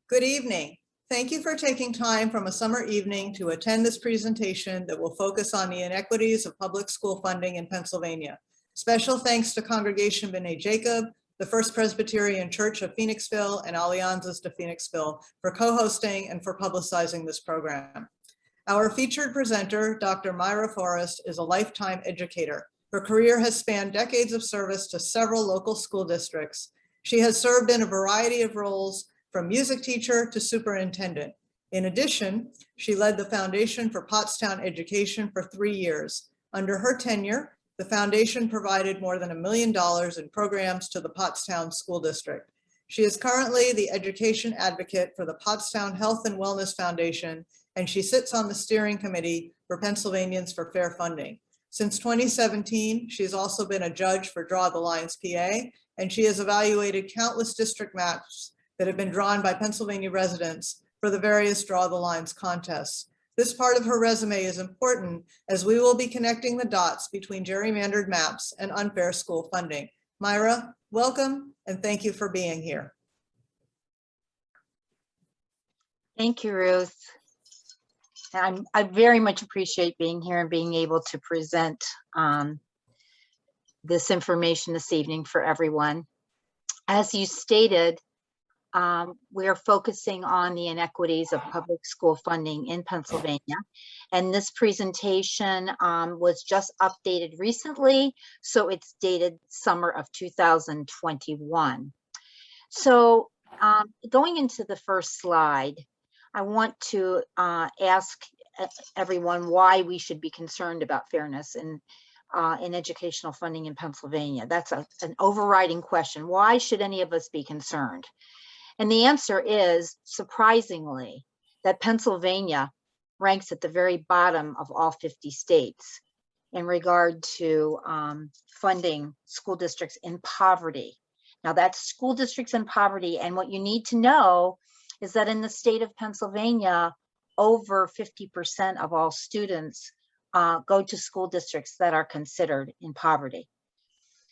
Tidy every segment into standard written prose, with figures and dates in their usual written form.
Good evening. Thank you for taking time from a summer evening to attend this presentation that will focus on the inequities of public school funding in Pennsylvania. Special thanks to Congregation B'nai Jacob, the First Presbyterian Church of Phoenixville, and Alianzas de Phoenixville for co-hosting and for publicizing this program. Our featured presenter, Dr. Myra Forrest, is a lifetime educator. Her career has spanned decades of service to several local school districts. She has served in a variety of roles, from music teacher to superintendent. In addition, she led the Foundation for Pottstown Education for 3 years. Under her tenure, the foundation provided more than $1 million in programs to the Pottstown School District. She is currently the education advocate for the Pottstown Health and Wellness Foundation, and she sits on the steering committee for Pennsylvanians for Fair Funding. Since 2017, she's also been a judge for Draw the Lines PA, and she has evaluated countless district maps that have been drawn by Pennsylvania residents for the various Draw the Lines contests. This part of her resume is important as we will be connecting the dots between gerrymandered maps and unfair school funding. Myra, welcome, and thank you for being here. Thank you, Ruth. I very much appreciate being here and being able to present this information this evening for everyone. As you stated, we are focusing on the inequities of public school funding in Pennsylvania. And this presentation was just updated recently, so it's dated summer of 2021. So going into the first slide, I want to ask everyone why we should be concerned about fairness in educational funding in Pennsylvania. That's an overriding question. Why should any of us be concerned? And the answer is, surprisingly, that Pennsylvania ranks at the very bottom of all 50 states in regard to funding school districts in poverty. Now, that's school districts in poverty, and what you need to know is that in the state of Pennsylvania, over 50% of all students go to school districts that are considered in poverty.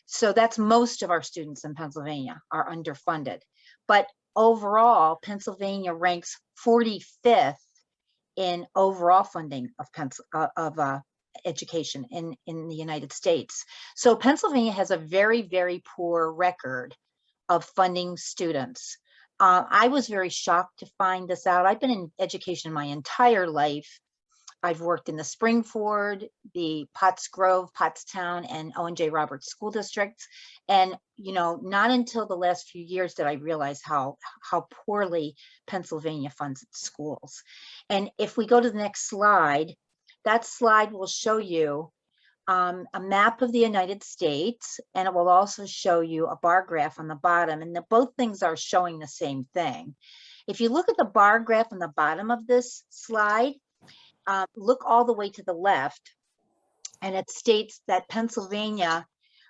So that's most of our students in Pennsylvania are underfunded. But overall, Pennsylvania ranks 45th in overall funding of education in the United States. So Pennsylvania has a very, very poor record of funding students. I was very shocked to find this out. I've been in education my entire life. I've worked in the Springford, the Potts Grove, Pottstown, and O&J Roberts school districts. And, you know, not until the last few years did I realize how poorly Pennsylvania funds its schools. And if we go to the next slide, that slide will show you a map of the United States, and it will also show you a bar graph on the bottom, and both things are showing the same thing. If you look at the bar graph on the bottom of this slide, look all the way to the left, and it states that Pennsylvania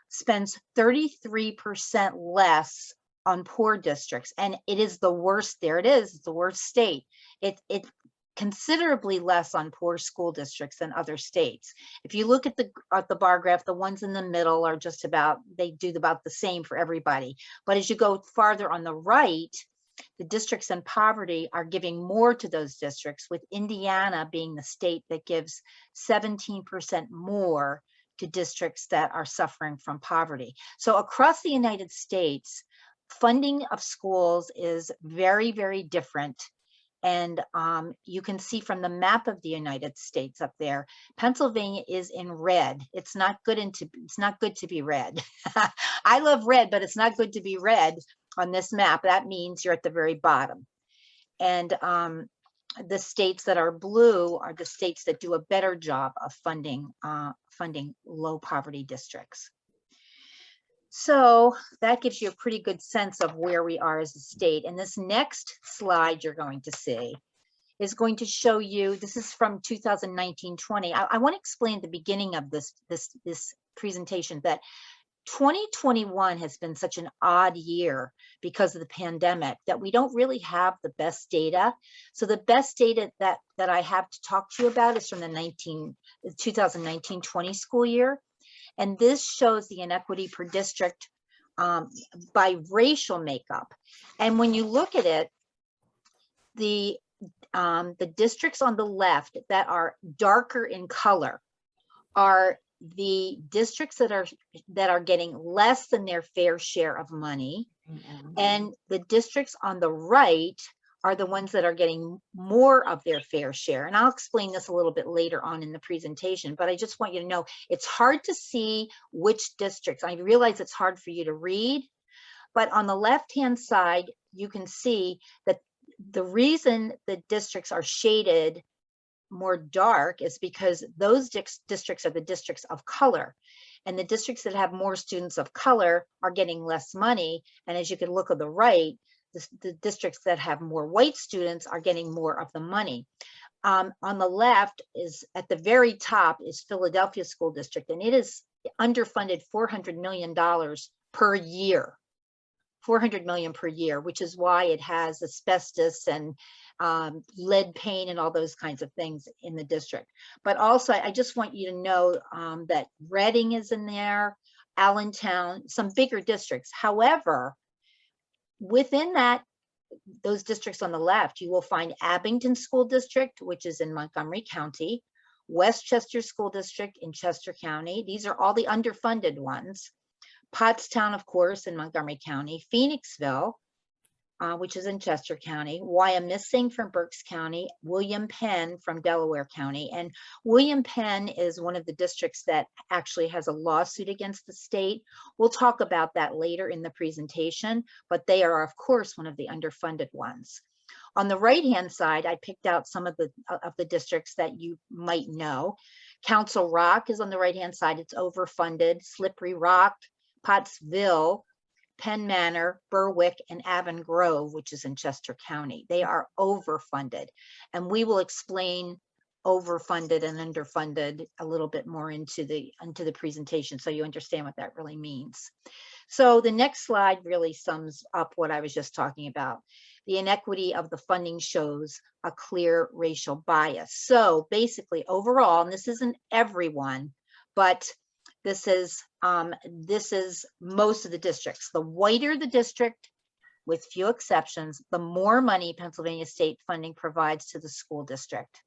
spends 33% less on poor districts, and it is the worst. There it is, it's the worst state. It's considerably less on poor school districts than other states. If you look at the bar graph, the ones in the middle are just about, they do about the same for everybody. But as you go farther on the right, the districts in poverty are giving more to those districts, with Indiana being the state that gives 17% more to districts that are suffering from poverty. So across the United States, funding of schools is very, very different. And you can see from the map of the United States up there, Pennsylvania is in red. It's not good to be red. I love red, but it's not good to be red on this map. That means you're at the very bottom. And the states that are blue are the states that do a better job of funding low poverty districts. So that gives you a pretty good sense of where we are as a state. And this next slide you're going to see is going to show you, this is from 2019-20. I want to explain at the beginning of this presentation that 2021 has been such an odd year because of the pandemic that we don't really have the best data. So the best data that I have to talk to you about is from the 2019-20 school year. And this shows the inequity per district by racial makeup. And when you look at it, the districts on the left that are darker in color are the districts that are getting less than their fair share of money. And the districts on the right are the ones that are getting more of their fair share. And I'll explain this a little bit later on in the presentation, but I just want you to know it's hard to see which districts. I realize it's hard for you to read, but on the left-hand side, you can see that the reason the districts are shaded more dark is because those districts are the districts of color. And the districts that have more students of color are getting less money. And as you can look on the right, the districts that have more white students are getting more of the money. On the left is at the very top is Philadelphia School District, and it is underfunded $400 million per year. 400 million per year, which is why it has asbestos and lead paint and all those kinds of things in the district. But also, I just want you to know that Reading is in there, Allentown, some bigger districts. However, within those districts on the left, you will find Abington School District, which is in Montgomery County, Westchester School District in Chester County. These are all the underfunded ones. Pottstown, of course, in Montgomery County, Phoenixville, which is in Chester County, Wyomissing from Berks County, William Penn from Delaware County. And William Penn is one of the districts that actually has a lawsuit against the state. We'll talk about that later in the presentation, but they are, of course, one of the underfunded ones. On the right-hand side, I picked out some of the districts that you might know. Council Rock is on the right-hand side. It's overfunded. Slippery Rock, Pottsville, Penn Manor, Berwick, and Avon Grove, which is in Chester County. They are overfunded. And we will explain overfunded and underfunded a little bit more into the presentation so you understand what that really means. So the next slide really sums up what I was just talking about. The inequity of the funding shows a clear racial bias. So basically overall, and this isn't everyone, but this is most of the districts. The whiter the district, with few exceptions, the more money Pennsylvania state funding provides to the school district.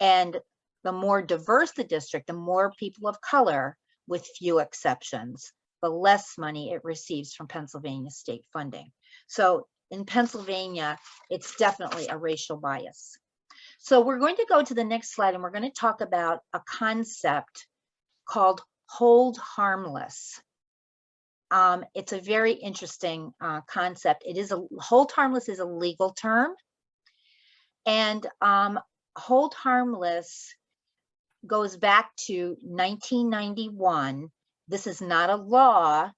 And the more diverse the district, the more people of color, with few exceptions, the less money it receives from Pennsylvania state funding. So in Pennsylvania, it's definitely a racial bias. So we're going to go to the next slide, and we're going to talk about a concept called hold harmless. It's a very interesting concept. Hold harmless is a legal term, and hold harmless goes back to 1991. This is not a law.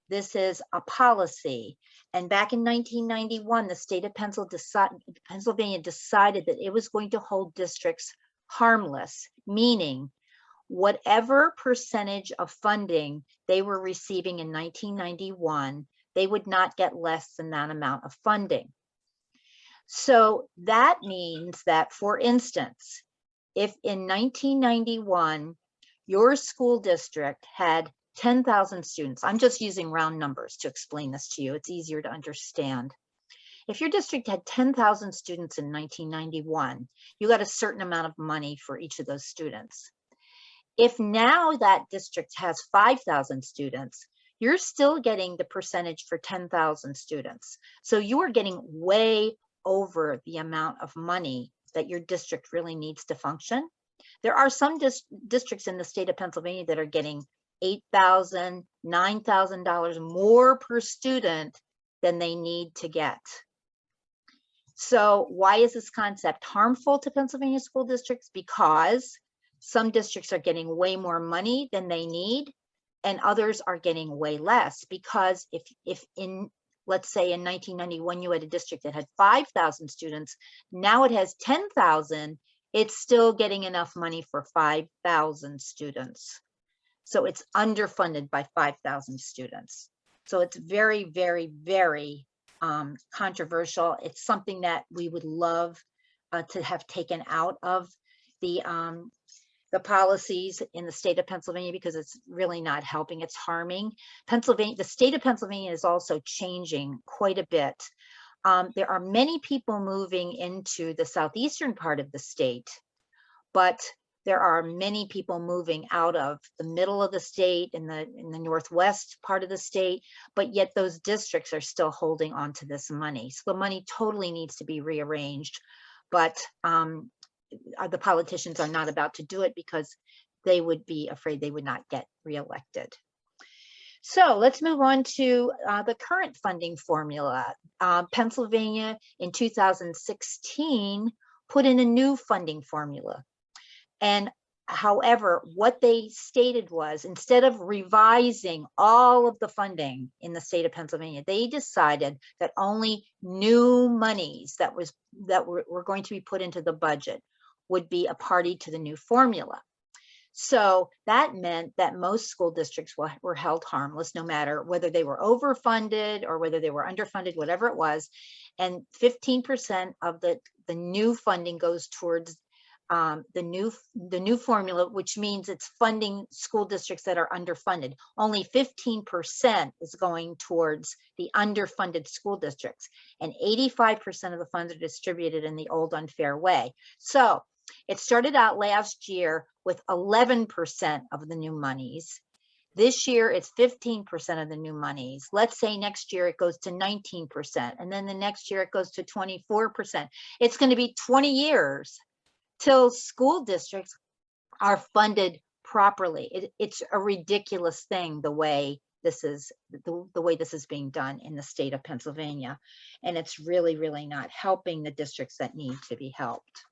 This is a policy. And back in 1991, the state of Pennsylvania decided that it was going to hold districts harmless, meaning whatever percentage of funding they were receiving in 1991, they would not get less than that amount of funding. So that means that, for instance, if in 1991, your school district had 10,000 students, I'm just using round numbers to explain this to you, it's easier to understand. If your district had 10,000 students in 1991, you got a certain amount of money for each of those students. If now that district has 5,000 students, you're still getting the percentage for 10,000 students. So you are getting way over the amount of money that your district really needs to function. There are some districts in the state of Pennsylvania that are getting $8,000, $9,000 more per student than they need to get. So why is this concept harmful to Pennsylvania school districts? Because some districts are getting way more money than they need, and others are getting way less. Because if in, let's say in 1991, you had a district that had 5,000 students, now it has 10,000, it's still getting enough money for 5,000 students. So it's underfunded by 5,000 students. So it's very, very, very controversial. It's something that we would love to have taken out of the policies in the state of Pennsylvania, because it's really not helping, it's harming. The state of Pennsylvania is also changing quite a bit. There are many people moving into the southeastern part of the state, but there are many people moving out of the middle of the state in the northwest part of the state, but yet those districts are still holding on to this money. So the money totally needs to be rearranged, but the politicians are not about to do it because they would be afraid they would not get reelected. So let's move on to the current funding formula. Pennsylvania in 2016 put in a new funding formula. And however, what they stated was, instead of revising all of the funding in the state of Pennsylvania, they decided that only new monies that were going to be put into the budget would be a party to the new formula. So that meant that most school districts were held harmless, no matter whether they were overfunded or whether they were underfunded, whatever it was. And 15% of the new funding goes towards the new formula, which means it's funding school districts that are underfunded. Only 15% is going towards the underfunded school districts, and 85% of the funds are distributed in the old unfair way. So it started out last year with 11% of the new monies. This year, it's 15% of the new monies. Let's say next year it goes to 19%, and then the next year it goes to 24%. It's going to be 20 years till school districts are funded properly. It's a ridiculous thing the way this is being done in the state of Pennsylvania, and it's really, really not helping the districts that need to be helped.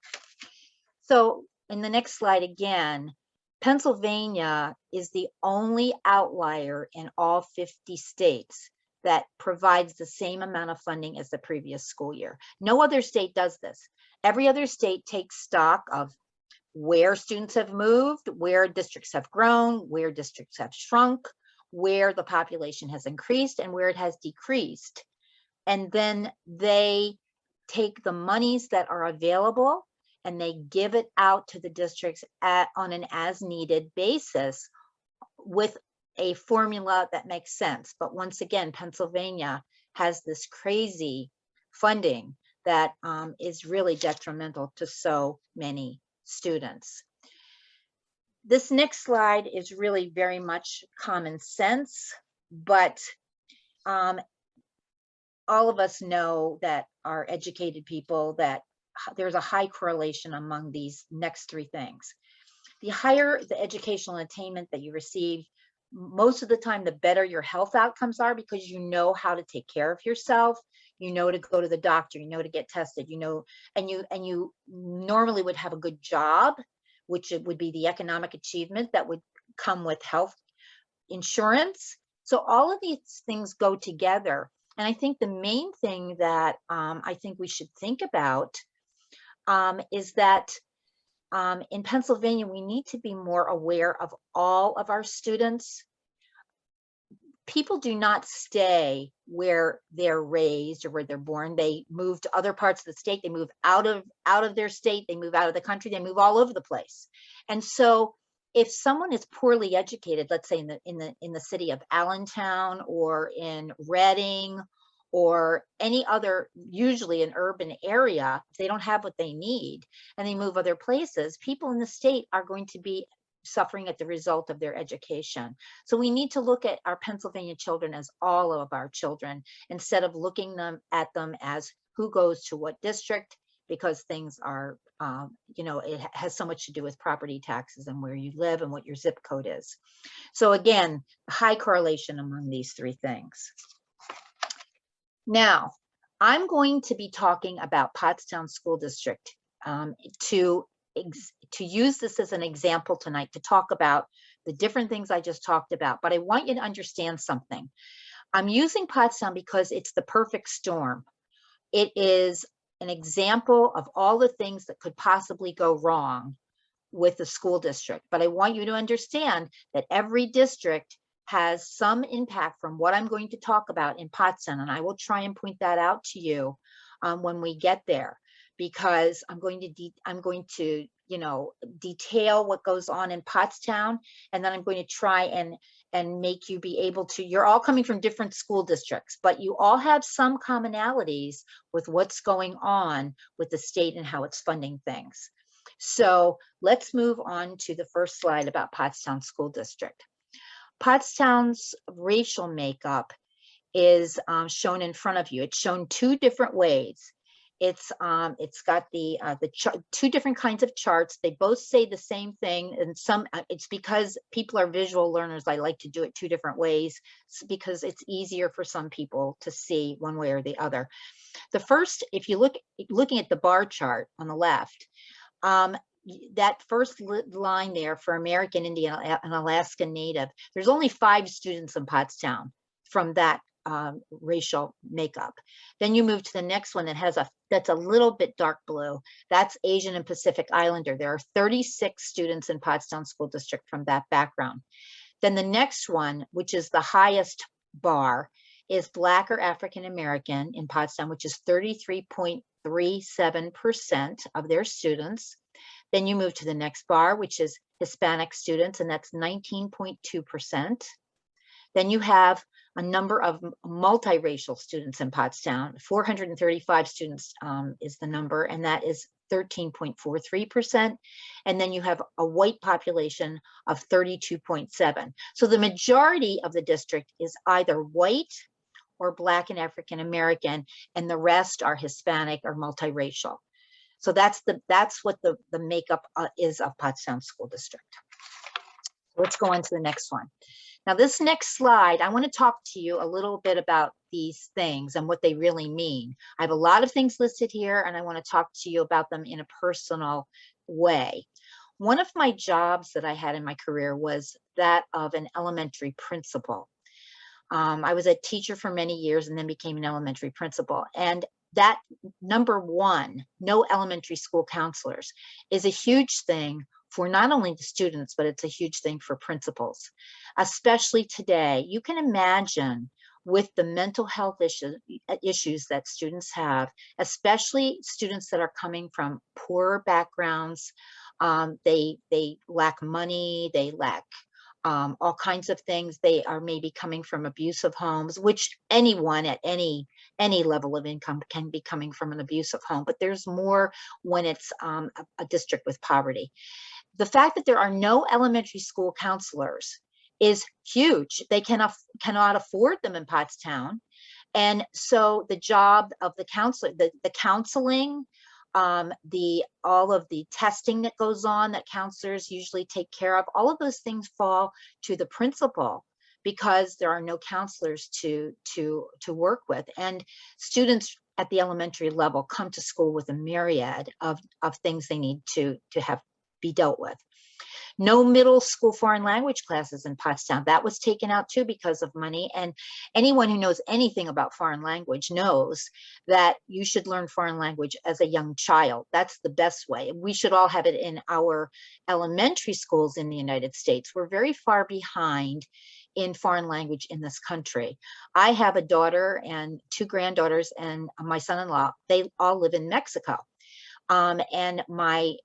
So in the next slide again, Pennsylvania is the only outlier in all 50 states that provides the same amount of funding as the previous school year. No other state does this. Every other state takes stock of where students have moved, where districts have grown, where districts have shrunk, where the population has increased and where it has decreased. And then they take the monies that are available and they give it out to the districts on an as needed basis with a formula that makes sense. But once again, Pennsylvania has this crazy funding that is really detrimental to so many students. This next slide is really very much common sense, but all of us know that are educated people that there's a high correlation among these next three things. The higher the educational attainment that you receive, most of the time, the better your health outcomes are, because you know how to take care of yourself, you know to go to the doctor, you know to get tested, you know, and you normally would have a good job, which it would be the economic achievement that would come with health insurance. So all of these things go together. And I think the main thing that I think we should think about is that in Pennsylvania, we need to be more aware of all of our students. People do not stay where they're raised or where they're born. They move to other parts of the state. They move out of their state. They move out of the country. They move all over the place. And so if someone is poorly educated, let's say in the city of Allentown or in Reading or any other, usually an urban area, if they don't have what they need and they move other places, people in the state are going to be suffering at the result of their education. So we need to look at our Pennsylvania children as all of our children, instead of looking at them as who goes to what district, because things are, it has so much to do with property taxes and where you live and what your zip code is. So again, high correlation among these three things. Now, I'm going to be talking about Pottstown School District to use this as an example tonight to talk about the different things I just talked about. But I want you to understand something. I'm using Pottstown because it's the perfect storm. It is an example of all the things that could possibly go wrong with the school district. But I want you to understand that every district has some impact from what I'm going to talk about in Pottstown, and I will try and point that out to you when we get there, because I'm going to detail what goes on in Pottstown, and then I'm going to try and make you be able to, you're all coming from different school districts, but you all have some commonalities with what's going on with the state and how it's funding things. So let's move on to the first slide about Pottstown School District. Pottstown's racial makeup is shown in front of you. It's shown two different ways. It's got the two different kinds of charts. They both say the same thing, and it's because people are visual learners. I like to do it two different ways because it's easier for some people to see one way or the other. The first, if you looking at the bar chart on the left, that first line there for American Indian and Alaska Native, there's only 5 students in Pottstown from that racial makeup. Then you move to the next one that has that's a little bit dark blue. That's Asian and Pacific Islander. There are 36 students in Pottstown School District from that background. Then the next one, which is the highest bar, is Black or African American in Pottstown, which is 33.37% of their students. Then you move to the next bar, which is Hispanic students, and that's 19.2%. Then you have a number of multiracial students in Pottstown. 435 students is the number, and that is 13.43%. And then you have a white population of 32.7. So the majority of the district is either white or Black and African American, and the rest are Hispanic or multiracial. So that's what the makeup is of Pottstown School District. Let's go on to the next one. Now, this next slide, I want to talk to you a little bit about these things and what they really mean. I have a lot of things listed here, and I want to talk to you about them in a personal way. One of my jobs that I had in my career was that of an elementary principal. I was a teacher for many years and then became an elementary principal. And that, number one, no elementary school counselors, is a huge thing for not only the students, but it's a huge thing for principals, especially today. You can imagine with the mental health issues that students have, especially students that are coming from poorer backgrounds. They lack money, they lack all kinds of things. They are maybe coming from abusive homes, which anyone at any level of income can be coming from an abusive home, but there's more when it's a district with poverty. The fact that there are no elementary school counselors is huge. They cannot afford them in Pottstown. And so the job of the counselor, the counseling, all of the testing that goes on that counselors usually take care of, all of those things fall to the principal because there are no counselors to work with. And students at the elementary level come to school with a myriad of things they need to be dealt with. No middle school foreign language classes in Pottstown. That was taken out too because of money. And anyone who knows anything about foreign language knows that you should learn foreign language as a young child. That's the best way. We should all have it in our elementary schools in the United States. We're very far behind in foreign language in this country. I have a daughter and 2 granddaughters and my son-in-law. They all live in Mexico. And my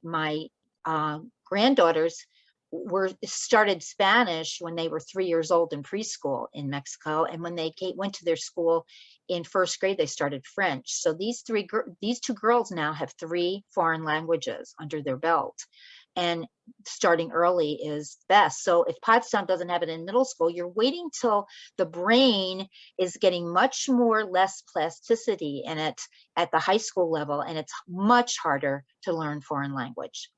granddaughters started Spanish when they were 3 years old in preschool in Mexico, and when they went to their school in 1st grade, they started French. So these 2 girls now have 3 foreign languages under their belt, and starting early is best. So if Pottstown doesn't have it in middle school, you're waiting till the brain is getting much less plasticity in it at the high school level, and it's much harder to learn foreign language.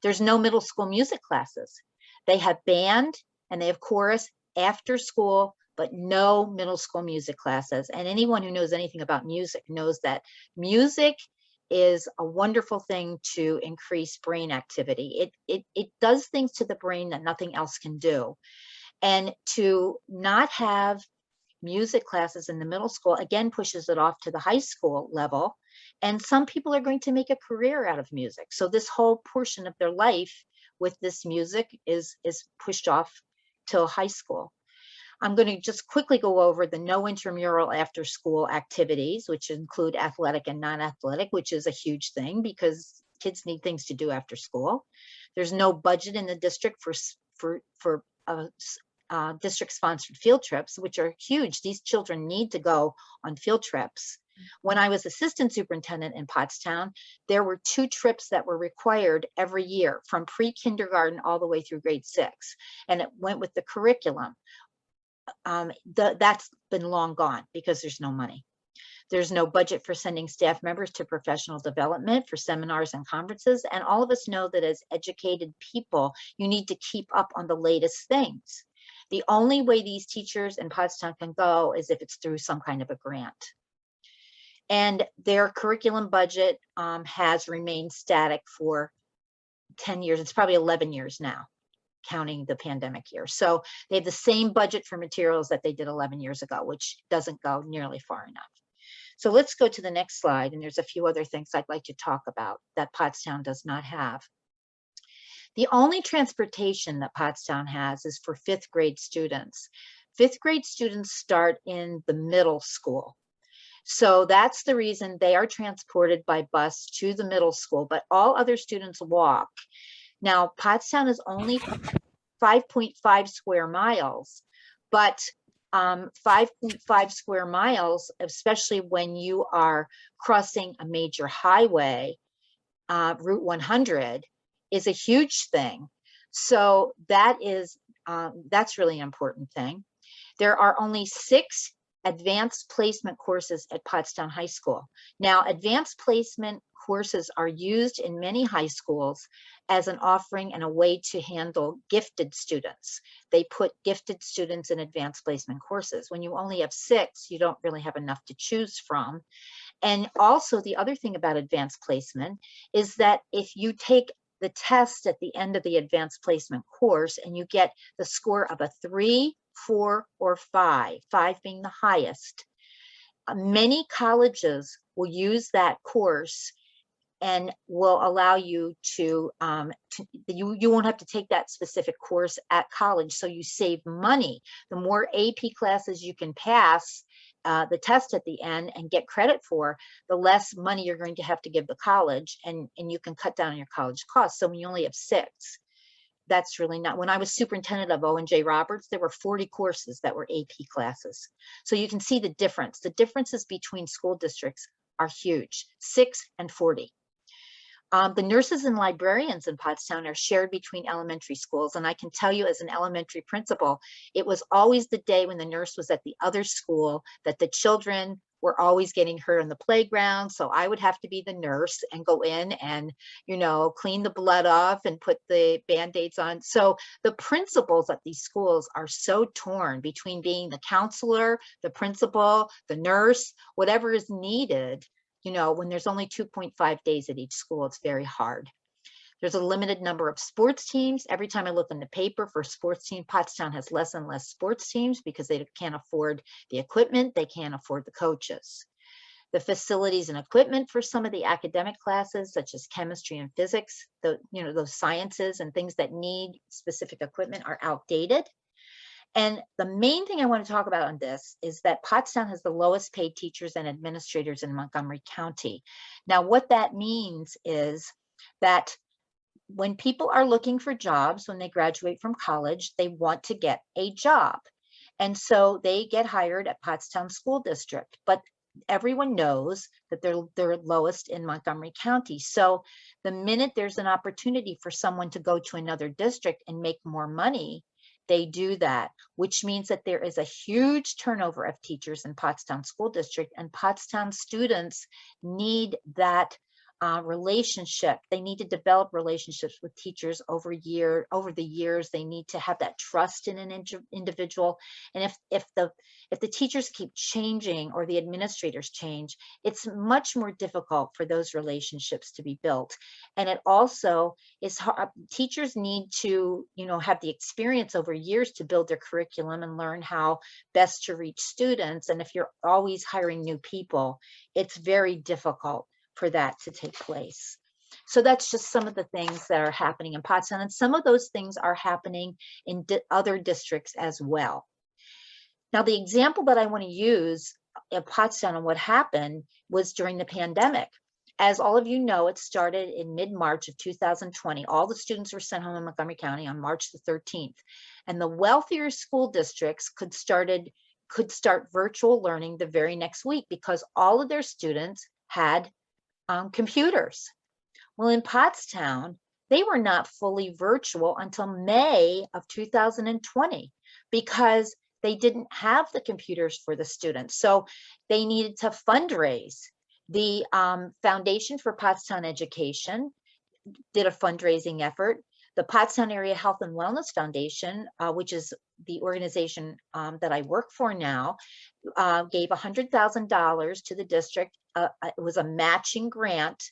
There's no middle school music classes. They have band and they have chorus after school, but no middle school music classes. And anyone who knows anything about music knows that music is a wonderful thing to increase brain activity. It does things to the brain that nothing else can do. And to not have music classes in the middle school, again, pushes it off to the high school level. And some people are going to make a career out of music. So this whole portion of their life with this music is pushed off till high school. I'm going to just quickly go over the no intramural after school activities, which include athletic and non-athletic, which is a huge thing because kids need things to do after school. There's no budget in the district for district-sponsored field trips, which are huge. These children need to go on field trips. When I was assistant superintendent in Pottstown, there were 2 trips that were required every year from pre-kindergarten all the way through grade 6. And it went with the curriculum. That's been long gone because there's no money. There's no budget for sending staff members to professional development for seminars and conferences. And all of us know that as educated people, you need to keep up on the latest things. The only way these teachers in Pottstown can go is if it's through some kind of a grant. And their curriculum budget has remained static for 10 years. It's probably 11 years now, counting the pandemic year. So they have the same budget for materials that they did 11 years ago, which doesn't go nearly far enough. So let's go to the next slide. And there's a few other things I'd like to talk about that Pottstown does not have. The only transportation that Pottstown has is for 5th grade students. 5th grade students start in the middle school. So that's the reason they are transported by bus to the middle school, but all other students walk. Now, Pottstown is only 5.5 square miles, but 5.5 square miles, especially when you are crossing a major highway, Route 100, is a huge thing. So that is, that's really an important thing. There are only 6 advanced placement courses at Pottstown High School. Now, advanced placement courses are used in many high schools as an offering and a way to handle gifted students. They put gifted students in advanced placement courses. When you only have 6, you don't really have enough to choose from. And also the other thing about advanced placement is that if you take the test at the end of the advanced placement course and you get the score of a 3, 4, or 5, 5 being the highest, many colleges will use that course and will allow you to, you won't have to take that specific course at college, so you save money. The more AP classes you can pass the test at the end and get credit for, the less money you're going to have to give the college, and you can cut down on your college costs. So when you only have 6, that's really not. When I was superintendent of O&J Roberts, there were 40 courses that were AP classes. So you can see the difference. The differences between school districts are huge, 6 and 40. The nurses and librarians in Pottstown are shared between elementary schools. And I can tell you as an elementary principal, it was always the day when the nurse was at the other school that the children were always getting hurt on the playground. So I would have to be the nurse and go in and, clean the blood off and put the Band-Aids on. So the principals at these schools are so torn between being the counselor, the principal, the nurse, whatever is needed. When there's only 2.5 days at each school, it's very hard. There's a limited number of sports teams. Every time I look in the paper for a sports team, Pottstown has less and less sports teams because they can't afford the equipment, they can't afford the coaches. The facilities and equipment for some of the academic classes, such as chemistry and physics, those sciences and things that need specific equipment, are outdated. And the main thing I want to talk about on this is that Pottstown has the lowest paid teachers and administrators in Montgomery County. Now, what that means is that when people are looking for jobs, when they graduate from college, they want to get a job. And so they get hired at Pottstown School District, but everyone knows that they're lowest in Montgomery County. So the minute there's an opportunity for someone to go to another district and make more money, they do that, which means that there is a huge turnover of teachers in Pottstown School District, and Pottstown students need that relationship. They need to develop relationships with teachers over the years. They need to have that trust in an individual. And if the teachers keep changing or the administrators change, it's much more difficult for those relationships to be built. And it also is hard. Teachers need to, have the experience over years to build their curriculum and learn how best to reach students. And if you're always hiring new people, it's very difficult for that to take place. So that's just some of the things that are happening in Pottstown, and some of those things are happening in other districts as well. Now, the example that I want to use in Pottstown and what happened was during the pandemic. as all of you know, it started in mid-March of 2020. All the students were sent home in Montgomery County on March the 13th. And the wealthier school districts could start virtual learning the very next week because all of their students had computers. Well, in Pottstown, they were not fully virtual until May of 2020 because they didn't have the computers for the students. So they needed to fundraise. The Foundation for Pottstown Education did a fundraising effort. The Pottstown Area Health and Wellness Foundation, which is the organization that I work for now, gave $100,000 to the district. It was a matching grant.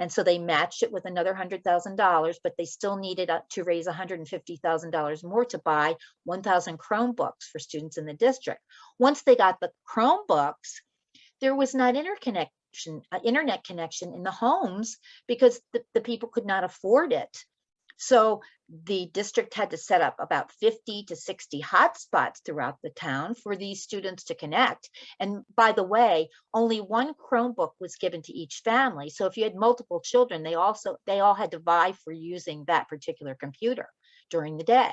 And so they matched it with another $100,000, but they still needed to raise $150,000 more to buy 1,000 Chromebooks for students in the district. Once they got the Chromebooks, there was not internet connection in the homes because the people could not afford it. So the district had to set up about 50 to 60 hotspots throughout the town for these students to connect. And by the way, only one Chromebook was given to each family. So if you had multiple children, they all had to vie for using that particular computer during the day.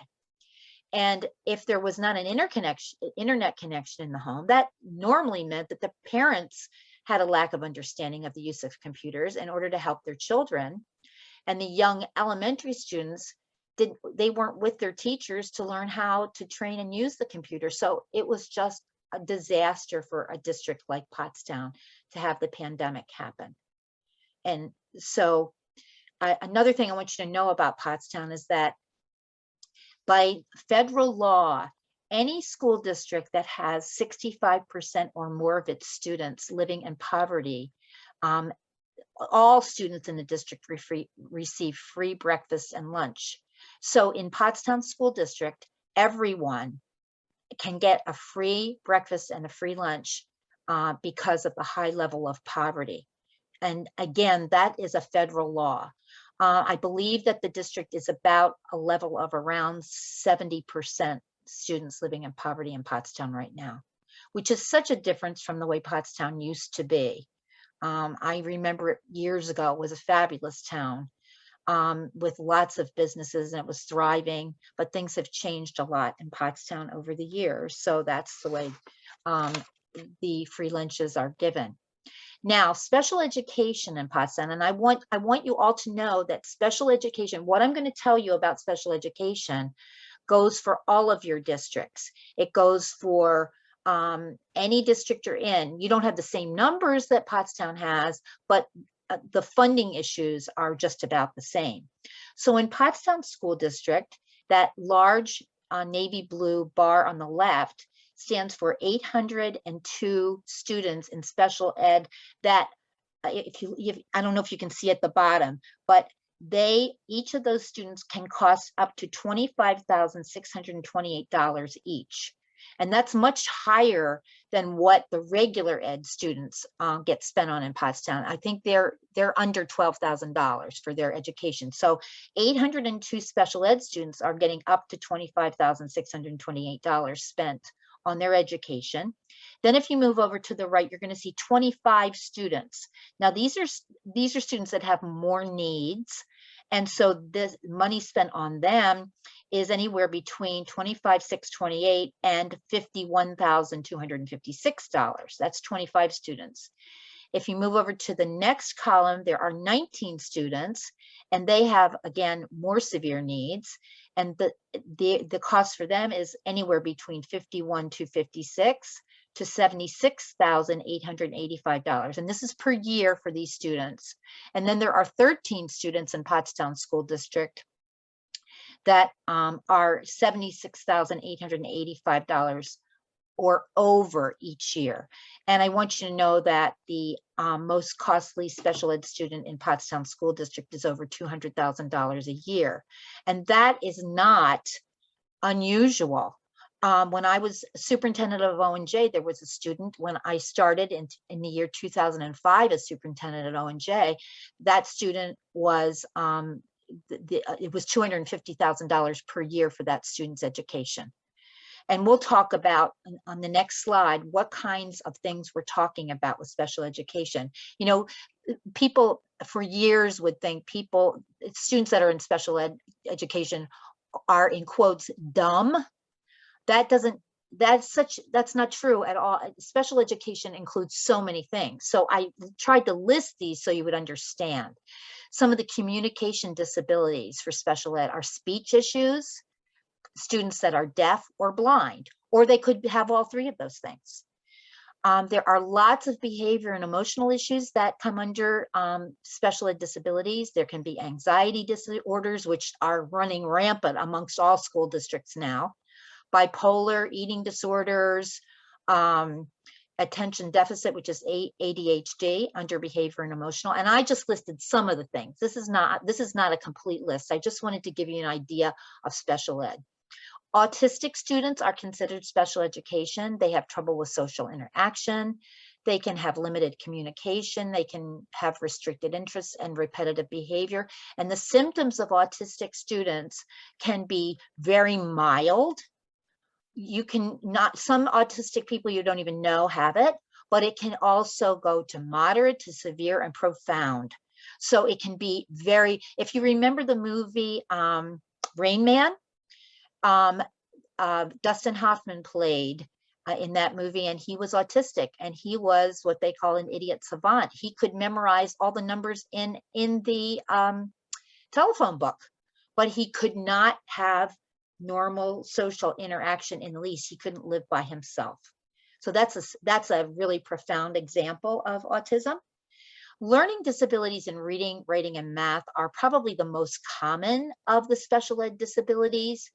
And if there was not an internet connection in the home, that normally meant that the parents had a lack of understanding of the use of computers in order to help their children. And the young elementary students, they weren't with their teachers to learn how to train and use the computer. So it was just a disaster for a district like Pottstown to have the pandemic happen. And so another thing I want you to know about Pottstown is that by federal law, any school district that has 65% or more of its students living in poverty, all students in the district receive free breakfast and lunch. So in Pottstown School District, everyone can get a free breakfast and a free lunch because of the high level of poverty. And again, that is a federal law. I believe that the district is about a level of around 70% students living in poverty in Pottstown right now, which is such a difference from the way Pottstown used to be. I remember it years ago. It was a fabulous town with lots of businesses and it was thriving, but things have changed a lot in Pottstown over the years. So that's the way the free lunches are given. Now, special education in Pottstown, and I want you all to know that special education, what I'm going to tell you about special education goes for all of your districts. It goes for any district you're in. You don't have the same numbers that Pottstown has, but the funding issues are just about the same. So in Pottstown School District, that large navy blue bar on the left stands for 802 students in special ed that I don't know if you can see at the bottom, but each of those students can cost up to $25,628 each. And that's much higher than what the regular ed students get spent on in Pottstown. I think they're under $12,000 for their education. So 802 special ed students are getting up to $25,628 spent on their education. Then if you move over to the right, you're going to see 25 students. Now these are students that have more needs. And so this money spent on them is anywhere between $25,628 and $51,256. That's 25 students. If you move over to the next column, there are 19 students, and they have, again, more severe needs. And the cost for them is anywhere between $51,256 to $76,885. And this is per year for these students. And then there are 13 students in Pottstown School District that are $76,885 or over each year. And I want you to know that the most costly special ed student in Pottstown School District is over $200,000 a year. And that is not unusual. When I was superintendent of ONJ, there was a student when I started in the year 2005 as superintendent at ONJ. That student was, it was $250,000 per year for that student's education. And we'll talk about on the next slide what kinds of things we're talking about with special education. You know, people for years would think students that are in special education are, in quotes, dumb. That's not true at all. Special education includes so many things. So I tried to list these so you would understand. Some of the communication disabilities for special ed are speech issues, students that are deaf or blind, or they could have all three of those things. There are lots of behavior and emotional issues that come under special ed disabilities. There can be anxiety disorders, which are running rampant amongst all school districts now. Bipolar, eating disorders, attention deficit, which is ADHD, under behavior and emotional. And I just listed some of the things. This is not a complete list. I just wanted to give you an idea of special ed. Autistic students are considered special education. They have trouble with social interaction. They can have limited communication. They can have restricted interests and repetitive behavior. And the symptoms of autistic students can be very mild. Some autistic people you don't even know have it, but it can also go to moderate to severe and profound. So it can be if you remember the movie Rain Man, Dustin Hoffman played in that movie, and he was autistic, and he was what they call an idiot savant. He could memorize all the numbers in the telephone book, but he could not have normal social interaction in the least. He couldn't live by himself. So that's a really profound example of autism. Learning disabilities in reading, writing, and math are probably the most common of the special ed disabilities.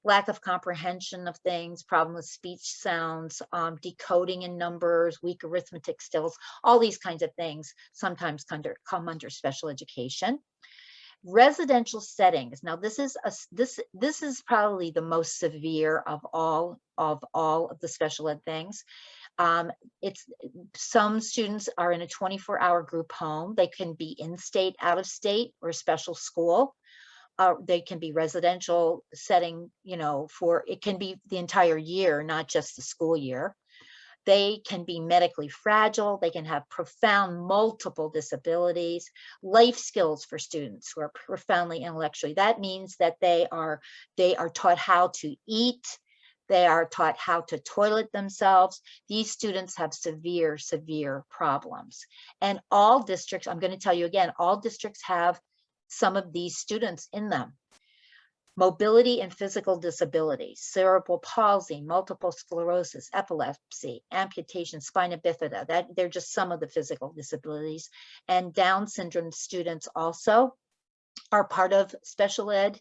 Lack of comprehension of things, problem with speech sounds, decoding in numbers, weak arithmetic skills, all these kinds of things sometimes come under special education. Residential settings. Now, this is probably the most severe of all of the special ed things. Some students are in a 24-hour group home. They can be in-state, out-of-state, or special school. They can be residential setting, it can be the entire year, not just the school year. They can be medically fragile. They can have profound multiple disabilities. Life skills for students who are profoundly intellectually. That means that they are taught how to eat. They are taught how to toilet themselves. These students have severe, severe problems. And all districts, I'm going to tell you again, all districts have some of these students in them. Mobility and physical disabilities, cerebral palsy, multiple sclerosis, epilepsy, amputation, spina bifida, they're just some of the physical disabilities. And Down syndrome students also are part of special ed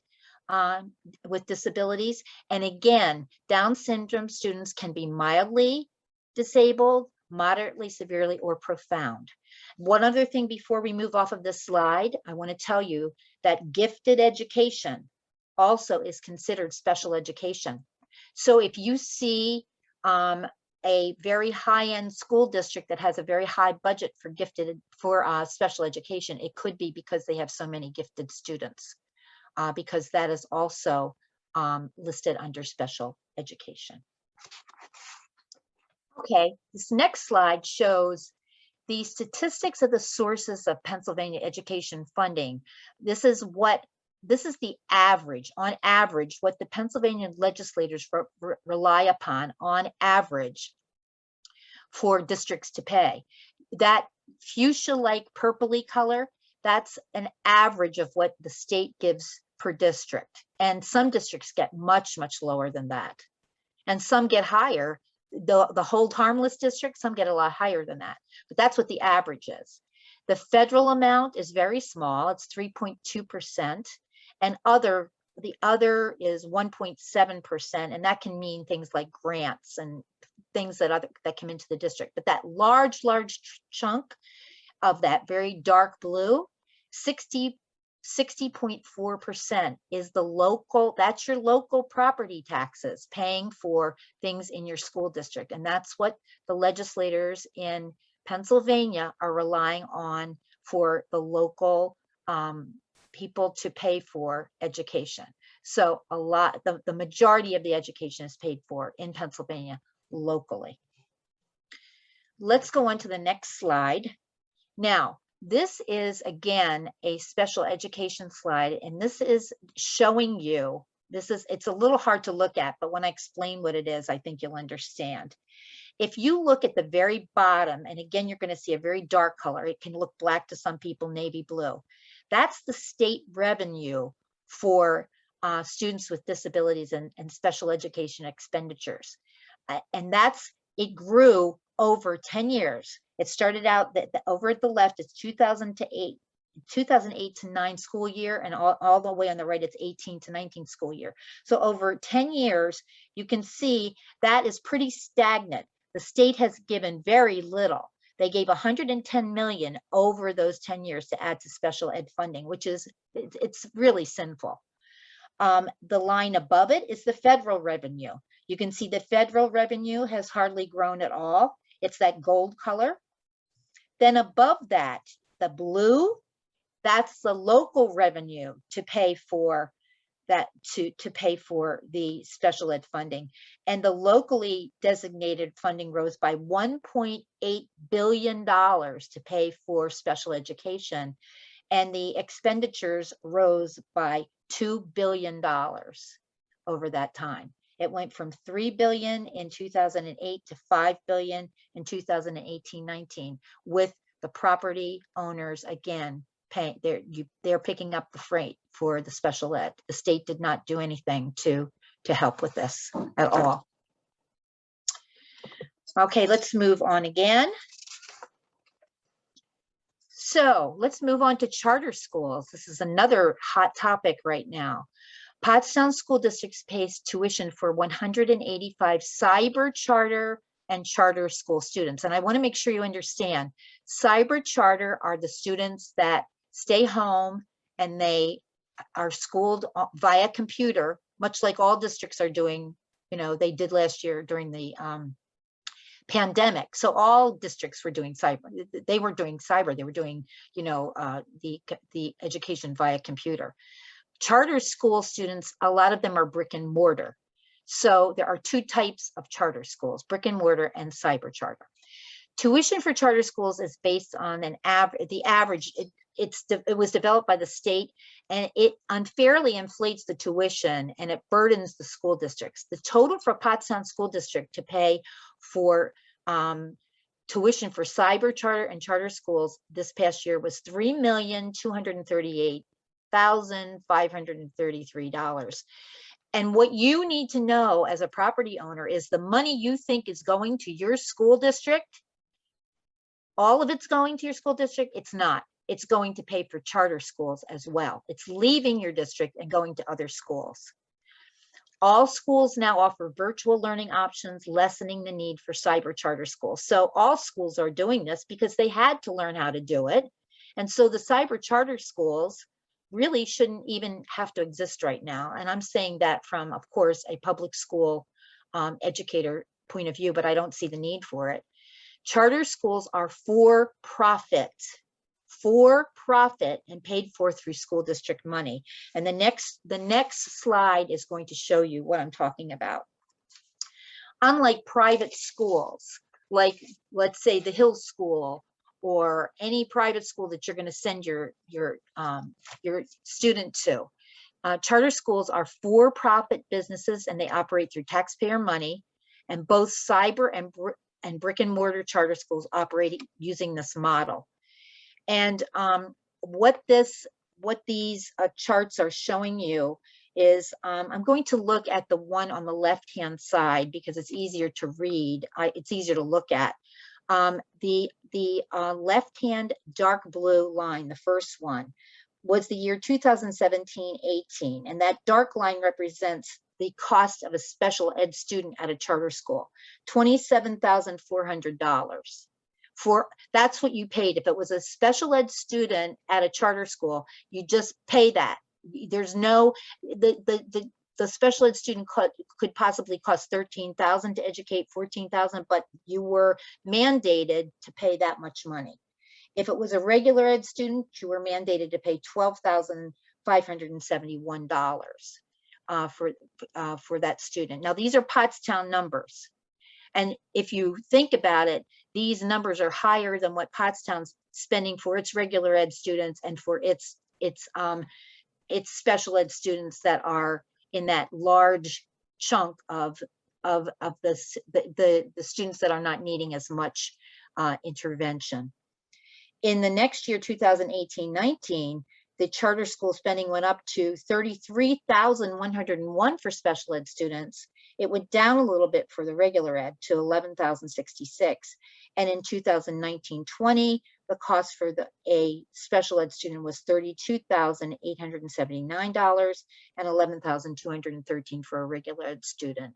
with disabilities. And again, Down syndrome students can be mildly disabled, moderately, severely, or profound. One other thing before we move off of this slide, I want to tell you that gifted education also is considered special education. So if you see a very high-end school district that has a very high budget for special education, it could be because they have so many gifted students, because that is also listed under special education. Okay, this next slide shows the statistics of the sources of Pennsylvania education funding. This is the average, on average, what the Pennsylvania legislators rely upon on average for districts to pay. That fuchsia-like purpley color, that's an average of what the state gives per district. And some districts get much, much lower than that. And some get higher. The hold harmless district, some get a lot higher than that. But that's what the average is. The federal amount is very small. It's 3.2%. And the other is 1.7%, and that can mean things like grants and things that come into the district. But that large chunk of that very dark blue, 60.4% is the local, that's your local property taxes paying for things in your school district. And that's what the legislators in Pennsylvania are relying on for the local people to pay for education. So the majority of the education is paid for in Pennsylvania locally. Let's go on to the next slide. Now, This is, again, a special education slide, and this is showing you, it's a little hard to look at, but when I explain what it is, I think you'll understand. If you look at the very bottom, and again, you're going to see a very dark color. It can look black to some people, navy blue. That's the state revenue for students with disabilities and special education expenditures. And it grew over 10 years. It started out over at the left, it's 2008 to 9 school year, and all the way on the right, it's 18 to 19 school year. So over 10 years, you can see that is pretty stagnant. The state has given very little. They gave 110 million over those 10 years to add to special ed funding, which is, it's really sinful. The line above it is the federal revenue. You can see the federal revenue has hardly grown at all. It's that gold color. Then above that, the blue, that's the local revenue to pay for that, to pay for the special ed funding. And the locally designated funding rose by $1.8 billion to pay for special education. And the expenditures rose by $2 billion over that time. It went from 3 billion in 2008 to 5 billion in 2018-19, with the property owners again paying. They're picking up the freight for the special ed. The state did not do anything to help with this at all. Okay, let's move on again. So let's move on to charter schools. This is another hot topic right now. Pottstown School District pays tuition for 185 cyber charter and charter school students. And I want to make sure you understand, cyber charter are the students that stay home and they are schooled via computer, much like all districts are doing, they did last year during the pandemic. So all districts were doing cyber. They were doing cyber. They were doing, the education via computer. Charter school students, a lot of them are brick and mortar. So there are two types of charter schools, brick and mortar and cyber charter. Tuition for charter schools is based on the average. It was developed by the state, and it unfairly inflates the tuition and it burdens the school districts. The total for Pottstown School District to pay for tuition for cyber charter and charter schools this past year was $3,238,533. And what you need to know as a property owner is the money you think is going to your school district, all of it's going to your school district. It's not. It's going to pay for charter schools as well. It's leaving your district and going to other schools. All schools now offer virtual learning options, lessening the need for cyber charter schools. So all schools are doing this because they had to learn how to do it. And so the cyber charter schools really shouldn't even have to exist right now. And I'm saying that from, of course, a public school educator point of view, but I don't see the need for it. Charter schools are for profit and paid for through school district money. And the next slide is going to show you what I'm talking about. Unlike private schools, like let's say the Hill School or any private school that you're going to send your student to, charter schools are for-profit businesses and they operate through taxpayer money. And both cyber and brick and mortar charter schools operate using this model. And what these charts are showing you is, I'm going to look at the one on the left-hand side because it's easier to read. It's easier to look at. The left-hand dark blue line, the first one, was the year 2017-18, and that dark line represents the cost of a special ed student at a charter school, $27,400. That's what you paid. If it was a special ed student at a charter school, you just pay that. There's no, the special ed student could possibly cost $13,000 to educate, $14,000, but you were mandated to pay that much money. If it was a regular ed student, you were mandated to pay $12,571 for that student. Now, these are Pottstown numbers. And if you think about it, these numbers are higher than what Pottstown's spending for its regular ed students and for its special ed students that are in that large chunk of the students that are not needing as much intervention. In the next year, 2018-19, the charter school spending went up to $33,101 for special ed students. It went down a little bit for the regular ed to $11,066. And in 2019-20, the cost for a special ed student was $32,879 and $11,213 for a regular ed student.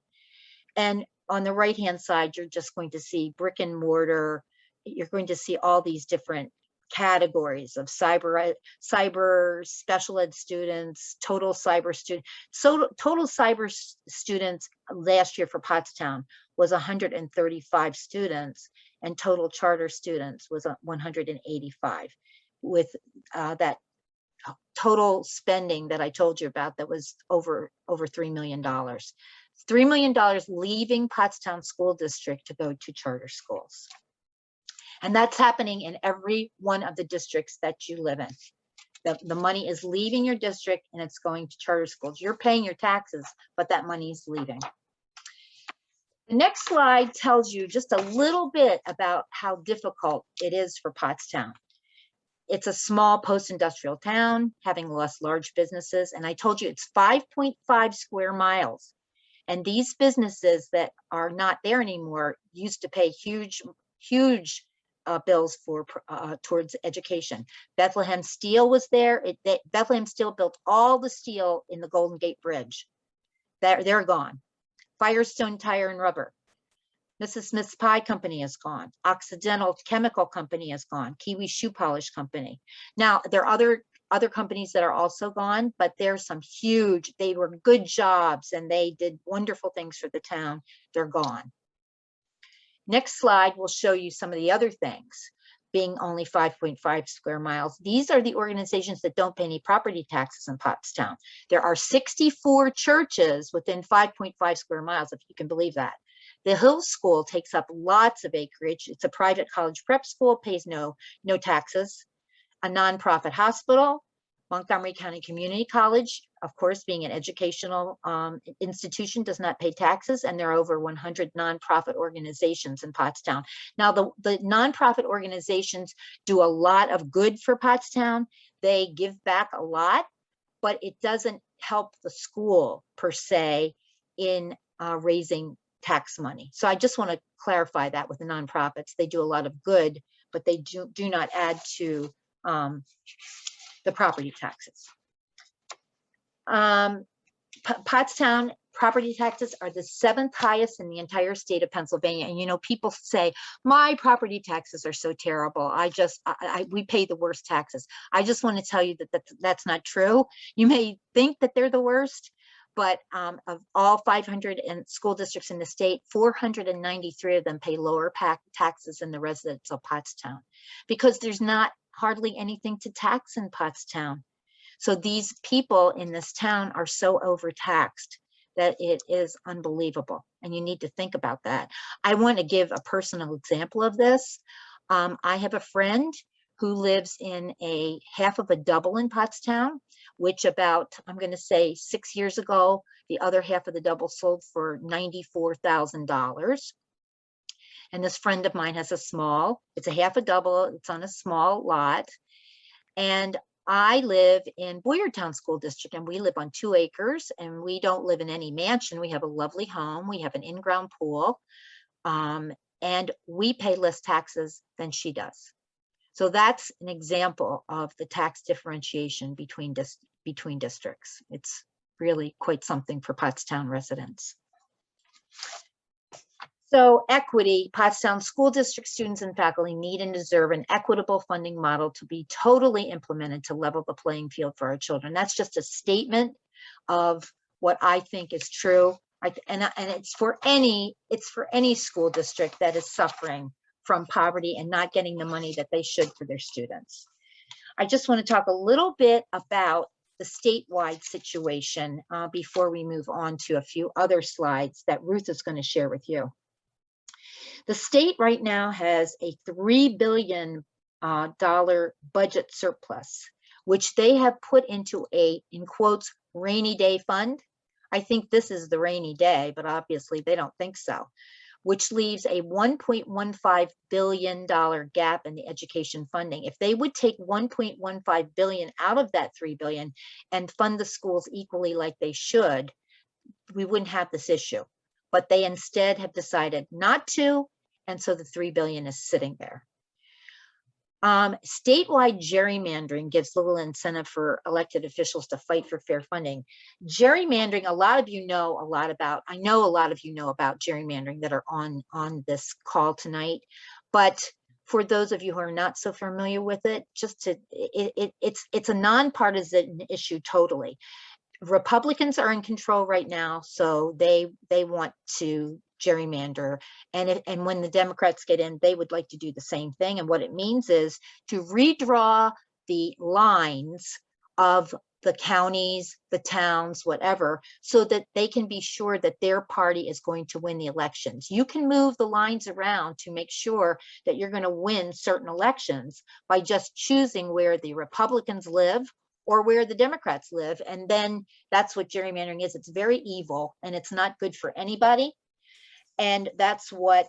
And on the right-hand side, you're just going to see brick and mortar. You're going to see all these different categories of cyber special ed students, total cyber students. So total cyber students last year for Pottstown was 135 students, and total charter students was 185, with that total spending that I told you about that was over $3 million. $3 million leaving Pottstown School District to go to charter schools. And that's happening in every one of the districts that you live in. The money is leaving your district and it's going to charter schools. You're paying your taxes, but that money is leaving. The next slide tells you just a little bit about how difficult it is for Pottstown. It's a small post-industrial town having lost large businesses. And I told you it's 5.5 square miles. And these businesses that are not there anymore used to pay huge bills for towards education. Bethlehem Steel was there. Bethlehem Steel built all the steel in the Golden Gate Bridge. They're gone. Firestone Tire and Rubber. Mrs. Smith's Pie Company is gone. Occidental Chemical Company is gone. Kiwi Shoe Polish Company. Now, there are other companies that are also gone, but there's some huge, they were good jobs and they did wonderful things for the town. They're gone. Next slide will show you some of the other things, being only 5.5 square miles. These are the organizations that don't pay any property taxes in Pottstown. There are 64 churches within 5.5 square miles, if you can believe that. The Hill School takes up lots of acreage. It's a private college prep school, pays no taxes. A nonprofit hospital, Montgomery County Community College, of course, being an educational institution, does not pay taxes, and there are over 100 nonprofit organizations in Pottstown. Now, the nonprofit organizations do a lot of good for Pottstown. They give back a lot, but it doesn't help the school per se in raising tax money. So I just want to clarify that with the nonprofits. They do a lot of good, but they do not add to the property taxes. Pottstown property taxes are the 7th highest in the entire state of Pennsylvania. And you know, people say, my property taxes are so terrible. We pay the worst taxes. I just want to tell you that that's not true. You may think that they're the worst, but of all 500 school districts in the state, 493 of them pay lower taxes than the residents of Pottstown, because there's not hardly anything to tax in Pottstown. So these people in this town are so overtaxed that it is unbelievable. And you need to think about that. I want to give a personal example of this. I have a friend who lives in a half of a double in Pottstown, which about, I'm going to say 6 years ago, the other half of the double sold for $94,000. And this friend of mine has it's a half a double, it's on a small lot. And I live in Pottstown School District, and we live on 2 acres, and we don't live in any mansion. We have a lovely home. We have an in-ground pool, and we pay less taxes than she does. So that's an example of the tax differentiation between districts. It's really quite something for Pottstown residents. So equity, Pottstown School District students and faculty need and deserve an equitable funding model to be totally implemented to level the playing field for our children. That's just a statement of what I think is true. And it's for any school district that is suffering from poverty and not getting the money that they should for their students. I just want to talk a little bit about the statewide situation before we move on to a few other slides that Ruth is going to share with you. The state right now has a $3 billion budget surplus, which they have put into a, in quotes, rainy day fund. I think this is the rainy day, but obviously they don't think so, which leaves a $1.15 billion gap in the education funding. If they would take $1.15 billion out of that $3 billion and fund the schools equally like they should, we wouldn't have this issue. But they instead have decided not to, and so the $3 billion is sitting there. Statewide gerrymandering gives little incentive for elected officials to fight for fair funding. Gerrymandering, a lot of you know a lot about, I know a lot of you know about gerrymandering that are on this call tonight, but for those of you who are not so familiar with it, it's a nonpartisan issue totally. Republicans are in control right now, so they want to gerrymander, and when the Democrats get in, they would like to do the same thing. And what it means is to redraw the lines of the counties, the towns, whatever, so that they can be sure that their party is going to win the elections. You can move the lines around to make sure that you're going to win certain elections by just choosing where the Republicans live or where the Democrats live. And then that's what gerrymandering is. It's very evil and it's not good for anybody. And that's what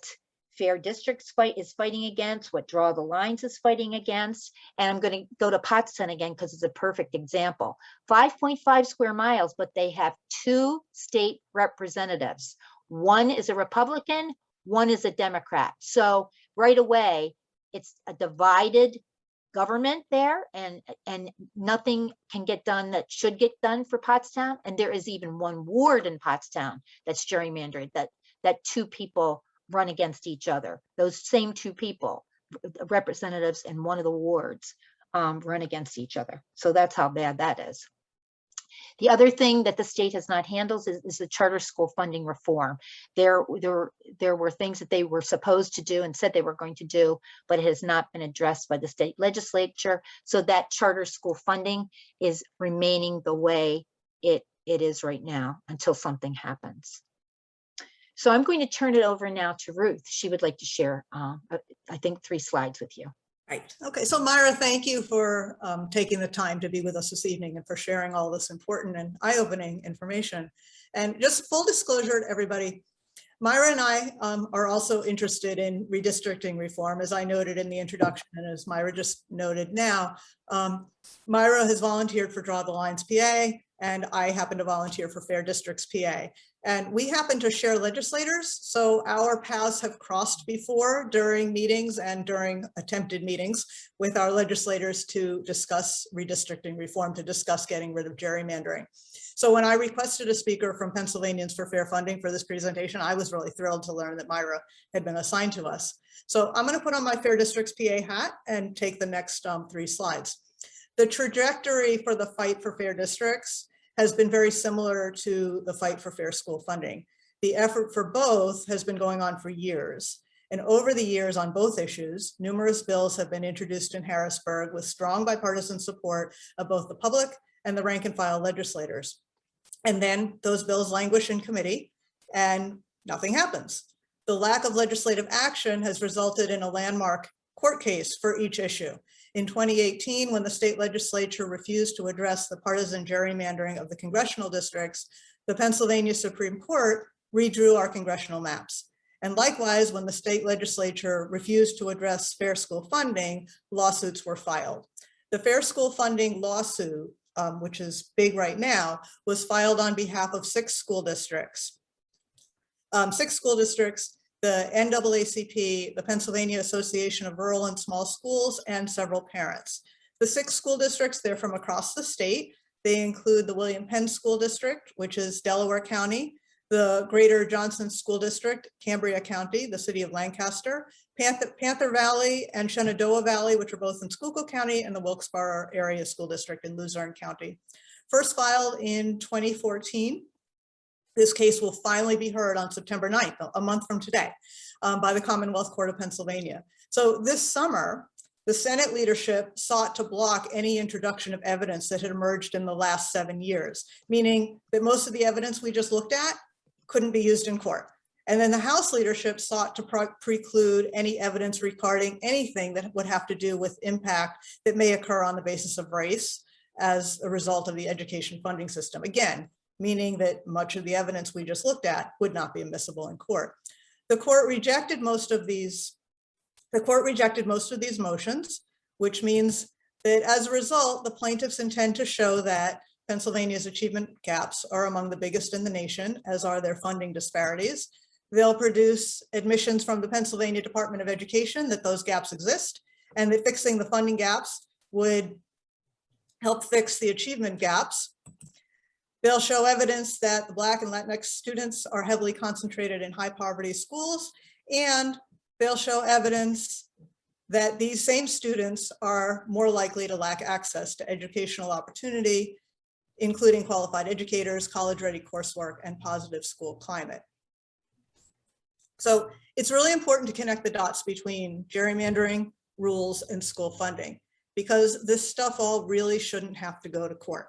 Fair Districts is fighting against, what Draw the Lines is fighting against. And I'm going to go to Pottstown again because it's a perfect example. 5.5 square miles, but they have 2 state representatives. One is a Republican, one is a Democrat. So right away, it's a divided government there, and nothing can get done that should get done for Pottstown. And there is even one ward in Pottstown that's gerrymandered, that 2 people run against each other. Those same 2 people, representatives in one of the wards, run against each other. So that's how bad that is. The other thing that the state has not handled is the charter school funding reform. There were things that they were supposed to do and said they were going to do, but it has not been addressed by the state legislature. So that charter school funding is remaining the way it is right now until something happens. So I'm going to turn it over now to Ruth. She would like to share, I think, 3 slides with you. Right. Okay. So Myra, thank you for taking the time to be with us this evening and for sharing all this important and eye-opening information. And just full disclosure to everybody, Myra and I are also interested in redistricting reform, as I noted in the introduction, and as Myra just noted now. Myra has volunteered for Draw the Lines PA, and I happen to volunteer for Fair Districts PA. And we happen to share legislators, so our paths have crossed before during meetings and during attempted meetings with our legislators to discuss redistricting reform, to discuss getting rid of gerrymandering. So when I requested a speaker from Pennsylvanians for Fair Funding for this presentation, I was really thrilled to learn that Myra had been assigned to us. So I'm going to put on my Fair Districts PA hat and take the next 3 slides. The trajectory for the fight for fair districts has been very similar to the fight for fair school funding. The effort for both has been going on for years. And over the years on both issues, numerous bills have been introduced in Harrisburg with strong bipartisan support of both the public and the rank and file legislators. And then those bills languish in committee and nothing happens. The lack of legislative action has resulted in a landmark court case for each issue. In 2018, when the state legislature refused to address the partisan gerrymandering of the congressional districts, the Pennsylvania Supreme Court redrew our congressional maps. And likewise, when the state legislature refused to address fair school funding, lawsuits were filed. The fair school funding lawsuit, which is big right now, was filed on behalf of 6 school districts. 6 school districts, the NAACP, the Pennsylvania Association of Rural and Small Schools, and several parents. The 6 school districts, they're from across the state. They include the William Penn School District, which is Delaware County, the Greater Johnson School District, Cambria County, the city of Lancaster, Panther Valley and Shenandoah Valley, which are both in Schuylkill County, and the Wilkes-Barre Area School District in Luzerne County. First filed in 2014. This case will finally be heard on September 9th, a month from today, by the Commonwealth Court of Pennsylvania. So this summer, the Senate leadership sought to block any introduction of evidence that had emerged in the last 7 years, meaning that most of the evidence we just looked at couldn't be used in court. And then the House leadership sought to preclude any evidence regarding anything that would have to do with impact that may occur on the basis of race as a result of the education funding system. Again, meaning that much of the evidence we just looked at would not be admissible in court. The court rejected most of these motions, which means that as a result, the plaintiffs intend to show that Pennsylvania's achievement gaps are among the biggest in the nation, as are their funding disparities. They'll produce admissions from the Pennsylvania Department of Education that those gaps exist, and that fixing the funding gaps would help fix the achievement gaps. They'll show evidence that the Black and Latinx students are heavily concentrated in high poverty schools, and they'll show evidence that these same students are more likely to lack access to educational opportunity, including qualified educators, college-ready coursework, and positive school climate. So it's really important to connect the dots between gerrymandering, rules, and school funding, because this stuff all really shouldn't have to go to court.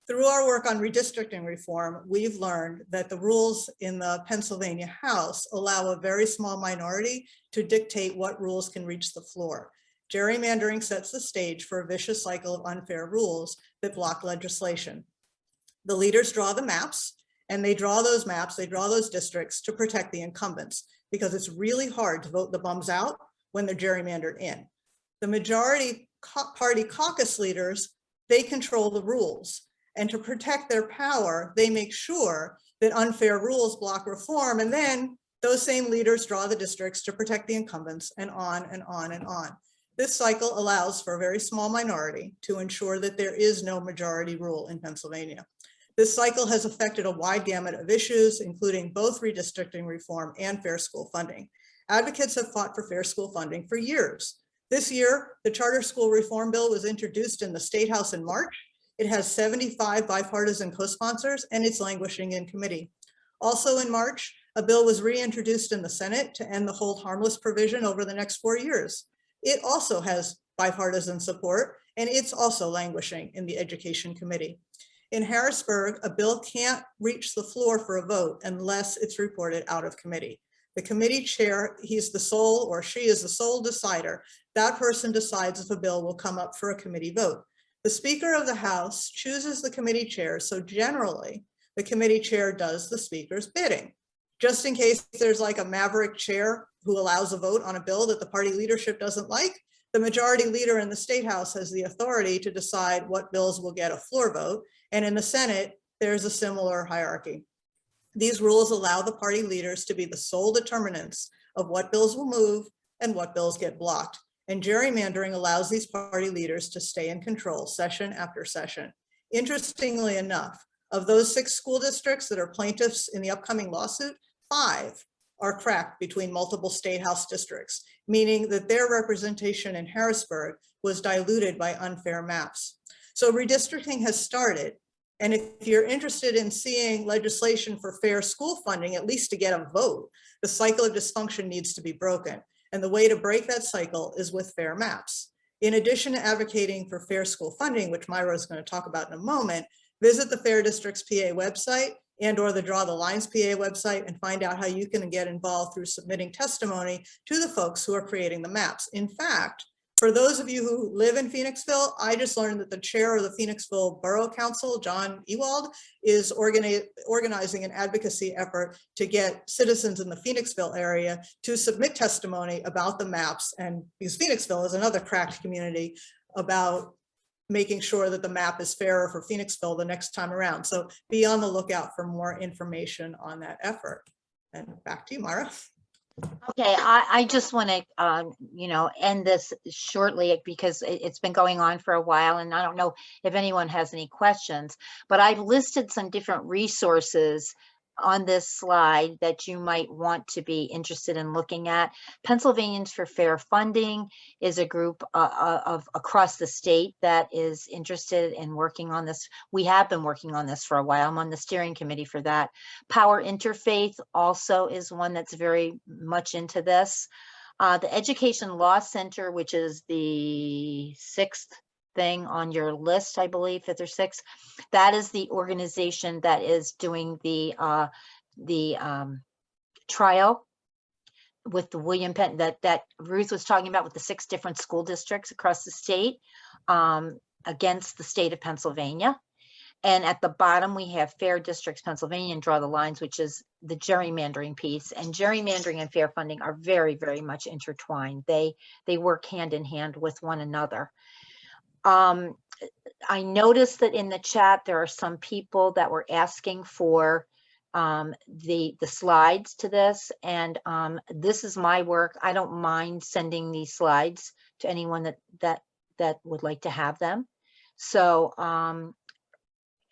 Through our work on redistricting reform, we've learned that the rules in the Pennsylvania House allow a very small minority to dictate what rules can reach the floor. Gerrymandering sets the stage for a vicious cycle of unfair rules that block legislation. The leaders draw the maps, and they draw those maps, they draw those districts to protect the incumbents, because it's really hard to vote the bums out when they're gerrymandered in. The majority party caucus leaders, they control the rules. And to protect their power, they make sure that unfair rules block reform. And then those same leaders draw the districts to protect the incumbents, and on and on and on. This cycle allows for a very small minority to ensure that there is no majority rule in Pennsylvania. This cycle has affected a wide gamut of issues, including both redistricting reform and fair school funding. Advocates have fought for fair school funding for years. This year, the charter school reform bill was introduced in the State House in March. It has 75 bipartisan co-sponsors, and it's languishing in committee. Also in March, a bill was reintroduced in the Senate to end the hold harmless provision over the next 4 years. It also has bipartisan support, and it's also languishing in the Education Committee. In Harrisburg, a bill can't reach the floor for a vote unless it's reported out of committee. The committee chair, he's the sole, or she is the sole decider. That person decides if a bill will come up for a committee vote. The Speaker of the House chooses the committee chair, so generally the committee chair does the Speaker's bidding. Just in case there's like a maverick chair who allows a vote on a bill that the party leadership doesn't like, the majority leader in the State House has the authority to decide what bills will get a floor vote, and in the Senate, there's a similar hierarchy. These rules allow the party leaders to be the sole determinants of what bills will move and what bills get blocked. And gerrymandering allows these party leaders to stay in control session after session. Interestingly enough, of those 6 school districts that are plaintiffs in the upcoming lawsuit, 5 are cracked between multiple State House districts, meaning that their representation in Harrisburg was diluted by unfair maps. So redistricting has started. And if you're interested in seeing legislation for fair school funding, at least to get a vote, the cycle of dysfunction needs to be broken. And the way to break that cycle is with fair maps. In addition to advocating for fair school funding, which Myra is going to talk about in a moment, visit the Fair Districts PA website and/or the Draw the Lines PA website and find out how you can get involved through submitting testimony to the folks who are creating the maps. In fact, for those of you who live in Phoenixville, I just learned that the chair of the Phoenixville Borough Council, John Ewald, is organizing an advocacy effort to get citizens in the Phoenixville area to submit testimony about the maps. And because Phoenixville is another cracked community, about making sure that the map is fairer for Phoenixville the next time around. So be on the lookout for more information on that effort. And back to you, Myra. Okay, I just want to, end this shortly because it's been going on for a while, and I don't know if anyone has any questions, but I've listed some different resources on this slide that you might want to be interested in looking at. Pennsylvanians for Fair Funding is a group of across the state that is interested in working on this. We have been working on this for a while. I'm on the steering committee for that. Power Interfaith also is one that's very much into this. The Education Law Center, which is the 6th thing on your list, I believe, 5th or 6th. That is the organization that is doing the trial with the William Penn that Ruth was talking about with the 6 different school districts across the state against the state of Pennsylvania. And at the bottom, we have Fair Districts Pennsylvania and Draw the Lines, which is the gerrymandering piece. And gerrymandering and fair funding are very, very much intertwined. They work hand in hand with one another. I noticed that in the chat, there are some people that were asking for the slides to this. And this is my work. I don't mind sending these slides to anyone that would like to have them. So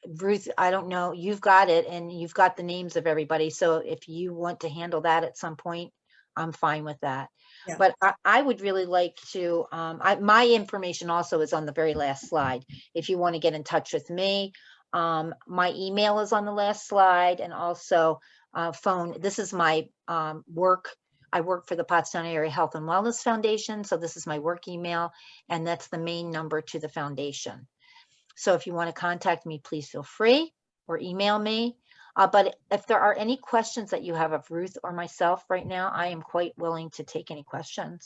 Ruth, I don't know, you've got it and you've got the names of everybody. So if you want to handle that at some point, I'm fine with that. Yeah. But I would really like to, my information also is on the very last slide. If you want to get in touch with me, my email is on the last slide, and also phone. This is my work. I work for the Pottstown Area Health and Wellness Foundation. So this is my work email, and that's the main number to the foundation. So if you want to contact me, please feel free, or email me. But if there are any questions that you have of Ruth or myself right now, I am quite willing to take any questions.